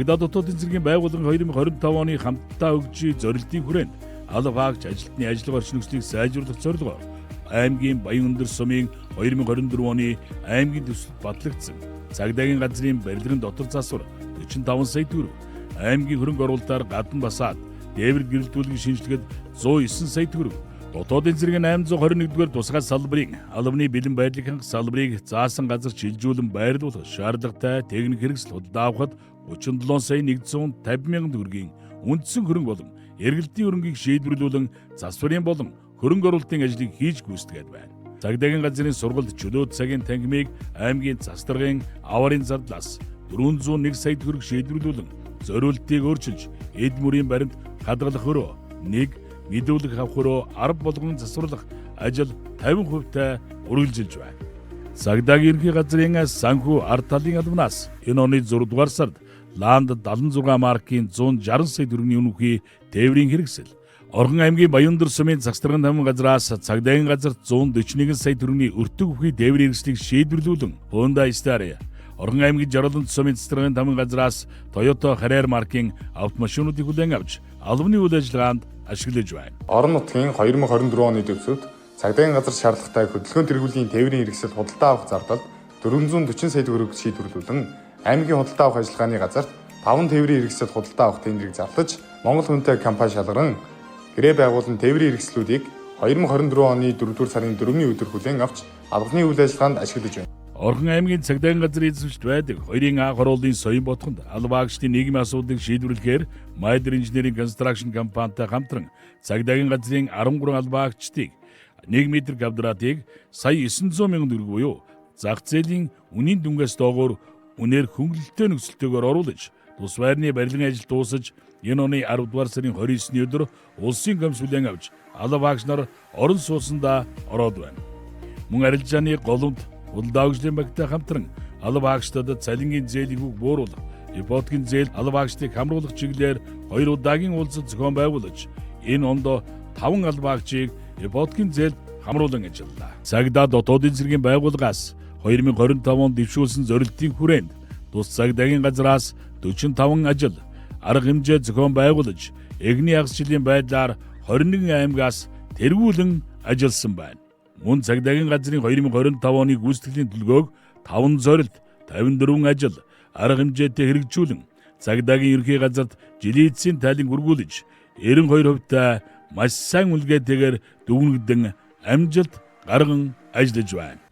Цагдаа дотоодын цэргийн байгууллага 2025 оны хамтдаа өгч зорилтын хүрээнд алба хаагч ажилтны ажил орчин нөхцөлийг сайжруулах зорилгоор аймгийн Баянөндөр сумын 2024 оны аймгийн төсөлд батлагдсан цагдаагийн газрын барилгын дотор засвар 45 сая төгрөг, аймгийн хөрөнгө оруулалтаар гадна басаад дээвэр гэрэлтүүлгийн шинжилгээд 109 сая төгрөг, дотоодын цэргийн 821-р тусгай салбарын албаны бэлэн байдлыг хангах салбарыг заасан газар шилжүүлэн байрлуулах шаардлагатай техник хэрэгсэл худалдаа авахд 37 сая 150 мянган төгрөгийн үндсэн хөрөнгө болон эргэлтийн хөрөнгийг шийдвэрлүүлэн засварын болон хөрөнгө оруулалтын ажлыг хийж гүйцэтгээд байна. Цагдаагийн газрын сургалт чөлөөт цагийн тангимыг аймгийн застрагын аварын зардлаас 401 сая төгрөг шийдвэрлүүлэн зориултыг өөрчилж эд мөрийн баримт хадгалах хөрөө 1 мэдүүлэг авах хөрөө 10 болгон засварлах ажил 50% үргэлжилж байна. Цагдаагийн ерөнхий газрын санхүү ард талын албанаас энэ оны 6 дугаар сард Ланд 76 маркийн 160 сая төгрөгийн үнэхий тээврийн хэрэгсэл, Орхон аймгийн Баянөндөр сумын цагстрагын тамирын газраас цагдаагийн газарт 141 сая төгрөгийн өртөг бүхий тээврийн хэрэгслийг шийдвэрлүүлэн Honda Star, Орхон аймгийн Жаргалант сумын цагстрагын тамирын газраас Toyota Harrier маркийн автомашинуудыг хүлээн авч албаны үйл ажиллагаанд ашиглаж байна. Орон нутгийн 2024 оны төвчид цагдаагийн газар шаардлагатай хөдөлгөөн тэргүүлийн тээврийн хэрэгсэл худалдаа авах зардал 440 сая төгрөг шийдвэрлүүлэн аймгийн худалдаа авах ажиллагааны газарт 5 тээврийн хэрэгсэл худалдаа авах тендерийг зарлаж Монгол Хүнтэй компани шалгаран гэрээ байгуулан тээврийн хэрэгслүүдийг 2024 оны 4-р сарын 4-ний өдөр хүлээн авч албаны үйл ажиллагаанд ашиглаж байна. Орхон аймгийн цагдаагийн газрын эзэмшилт байдаг 2-ын анх оруулалтын соён ботхонд алба хаагчдын нийгмийн асуудлыг шийдвэрлэхээр Майдер инженеринг констракшн компанитай хамтран цагдаагийн газрын 13 алба хаагчдыг 1 м квадратыг сая 900 мянган төгрөг буюу зах зээлийн үнийн дүнгээс доогуур үнээр хөнгөлөлттэй нөхцөлтэйгээр оруулаж тус байрны барилгын ажил дуусаж энэ оны 10 дугаар сарын 29-ний өдөр улсын комисс хүлээн авч алба хаагч нар орон сууцндаа ороод байна. Мөн арилжааны голомт худалдаа өгжлийн багтай хамтран алба хаагчдад цалингийн зээлийг бууруулах, ипотекийн зээл алба хаагчдыг хамруулах чиглэлээр 2 удаагийн уулзалт зохион байгуулж энэ онд 5 алба хаагчийг ипотекийн зээл хамруулан ажиллалаа. Цагдаа дотоодын цэргийн байгууллагаас 2025 онд дэвшүүлсэн зорилтын хүрээнд тус цагдаагийн газраас 45 ажил, арга хэмжээ зохион байгуулж, эгний ягс жилийн байдлаар 21 аймгаас тэргүүлэн ажилласан байна. Мөн цагдаагийн газрын 2025 оны гүйцэтгэлийн төлгөөг 5 зорилт, 54 ажил, арга хэмжээтэй хэрэгжүүлэн цагдаагийн ерөнхий газарт жилийн эцсийн тайлан үргүүлж 92% маш сайн үлгээтэйгээр дүгнэгдэн амжилт гарган ажиллаж байна.